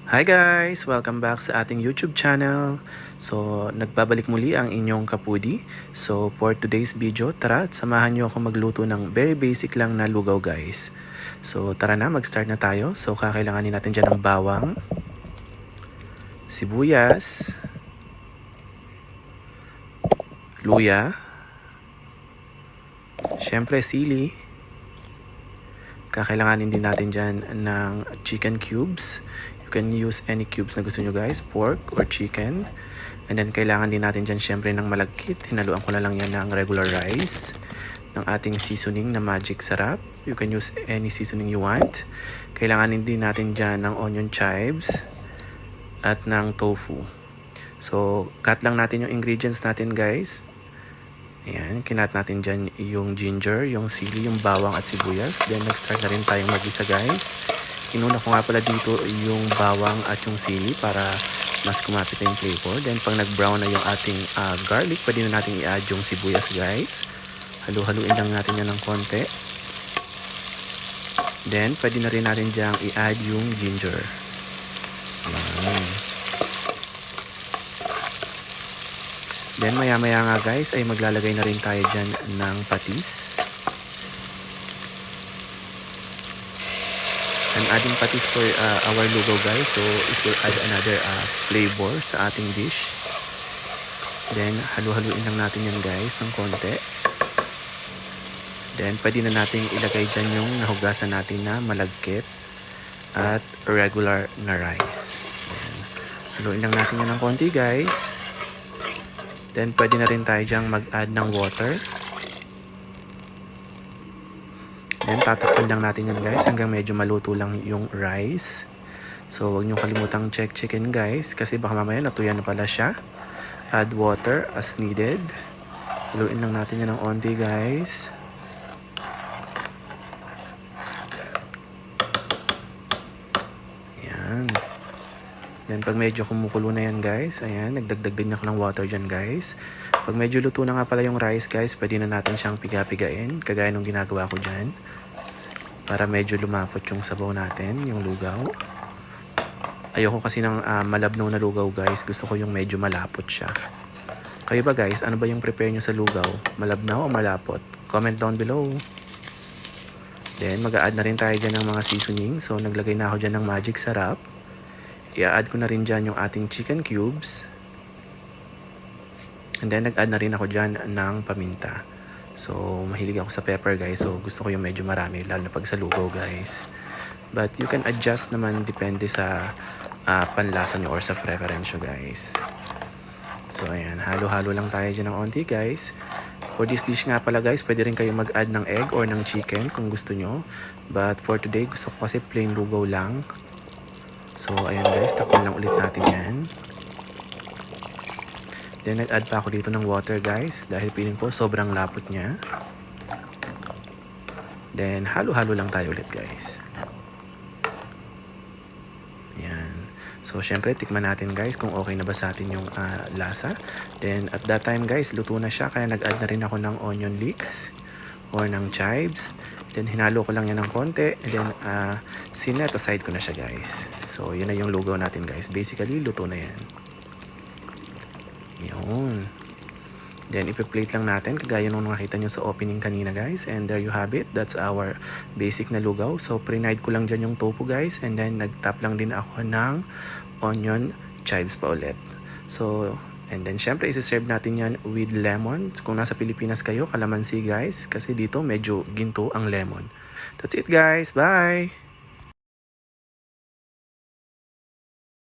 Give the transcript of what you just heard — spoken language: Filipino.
Hi guys! Welcome back sa ating YouTube channel. So, nagbabalik muli ang inyong kapudi. So, for today's video, tara at samahan nyo ako magluto ng very basic lang na lugaw guys. So, tara na, mag-start na tayo. So, kakailanganin natin dyan ng bawang, sibuyas, luya, syempre sili. Kakailanganin din natin dyan ng chicken cubes. You can use any cubes na gusto nyo guys, pork or chicken. And then kailangan din natin dyan syempre ng malagkit. Hinaluan ko na lang yan ng regular rice. Ng ating seasoning na Magic Sarap. You can use any seasoning you want. Kailangan din natin dyan ng onion chives at ng tofu. So, cut lang natin yung ingredients natin guys. Ayan, kinat natin dyan yung ginger, yung sili, yung bawang at sibuyas. Then, nag-start na rin tayong mag-isa guys. Inuna ko nga pala dito yung bawang at yung sili para mas kumapit na yung flavor. Then, pag nag-brown na yung ating garlic, pwede na natin i-add yung sibuyas guys. Halu-haluin lang natin yan ng konti. Then, pwede na rin natin dyan i-add yung ginger. Ayan. Then maya-maya nga guys ay maglalagay na rin tayo dyan ng patis. I'm adding patis for our lugaw guys, so it will add another flavor sa ating dish. Then halu-haluin lang natin yan guys ng konti. Then pwede na natin ilagay dyan yung nahugasan natin na malagkit at regular na rice. Then haluin lang natin yan ng konti guys. Then, pwede na rin tayo dyang mag-add ng water. Then, tatakpan lang natin yan guys hanggang medyo maluto lang yung rice. So, huwag nyo kalimutang check chicken guys kasi baka mamaya natuyan na pala siya. Add water as needed. Haluin lang natin yan ng onti guys. Ayan. Then, pag medyo kumukulo na yan guys, ayan, nagdagdag din ako ng water dyan guys. Pag medyo luto na nga pala yung rice guys, pwede na natin siyang piga-pigain, kagaya nung ginagawa ko dyan. Para medyo lumapot yung sabaw natin, yung lugaw. Ayoko kasi ng malabnaw na lugaw guys, gusto ko yung medyo malapot siya. Kayo ba guys, ano ba yung prepare nyo sa lugaw? Malabnaw o malapot? Comment down below. Then, mag-a-add na rin tayo dyan ng mga seasoning. So, naglagay na ako dyan ng Magic Sarap. I-add ko na rin dyan yung ating chicken cubes. And then, nag-add na rin ako dyan ng paminta. So, mahilig ako sa pepper guys. So, gusto ko yung medyo marami, lalo na pag sa lugaw guys. But, you can adjust naman depende sa panlasa nyo or sa preference nyo guys. So, ayan. Halo-halo lang tayo dyan ng onti guys. For this dish nga pala guys, pwede rin kayo mag-add ng egg or ng chicken kung gusto nyo. But, for today, gusto ko kasi plain lugaw lang. So, ayan guys, takpan lang ulit natin yan. Then, nag-add pa ako dito ng water guys, dahil feeling ko sobrang lapot niya. Then, halo-halo lang tayo ulit guys. Ayan. So, syempre, tikman natin guys kung okay na ba sa atin yung lasa. Then, at that time guys, luto na siya, kaya nag-add na rin ako ng onion leeks or ng chives. Then, hinalo ko lang yan ng konti. And then, sinet aside ko na siya guys. So, yun na yung lugaw natin guys. Basically, luto na yan. Yun. Then, ipi-plate lang natin. Kagaya nung nakita nyo sa opening kanina guys. And there you have it. That's our basic na lugaw. So, pre-night ko lang dyan yung tofu guys. And then, nag-top lang din ako ng onion chives pa ulit. So, and then, syempre, isi-serve natin yan with lemon. Kung nasa Pilipinas kayo, kalamansi guys. Kasi dito, medyo ginto ang lemon. That's it guys. Bye!